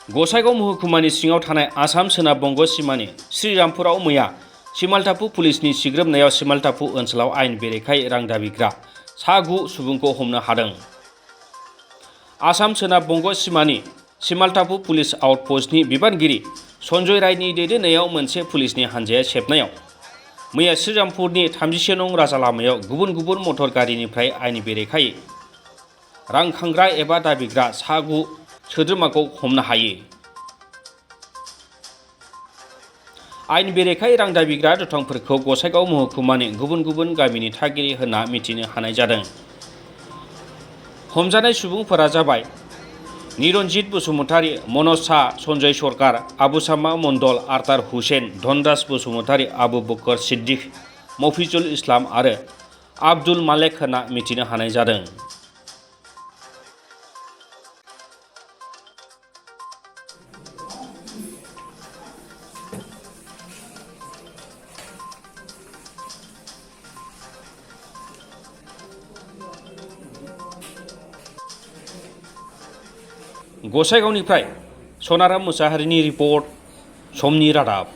गसाइगाव महकुमानि सिङाव थानाय आसाम सोनाब बंग सिमानि श्रीरामपुराव मैया सिमालटापु पुलिसनि सिग्रोमनायाव सिमालटापु ओनसोलाव आयेन बेरेखायै रां दाबिग्रा सा 9 सुबुंखौ हमनो हादों। आसाम सोनाब बंग सिमानि सिमालटापु पुलिस आउटपस्टनि बिबानगिरि सन्जय रायनि दैदेननायाव मोनसे पुलिसनि हानजाया सेबनायाव मैया श्रीरामपुरनि 31 नं राजा लामायाव गुबुन गुबुन मटर गारिनिफ्राय आयेन बेरेखायै रां खांग्रा एबा दाबिग्रा सा 9 सोद्रोमाखौ हमनो हायो। आयेन बेरेखायै रां दाबिग्रा दुथांफोरखौ गसाइगाव महकुमानि गुबुन गुबुन गामिनि थागिरि होनना मिथिनो हानाय जादों। हमजानाय सुबुंफोरा जाबाय निरन्जित बसुमतारी, मनज शाह, सन्जय सरकार, आबुसामा मण्डल, आर्तार हुसेन, धनराज बसुमतारी, आबु बकर सिद्दिक, मफिजुल इस्लाम आरो आब्दुल मालेक होनना मिथिनो हानाय जादों। गसाइगावनिफ्राय सनाराम मुसाहारिनि रिपर्ट, समनि रादाब।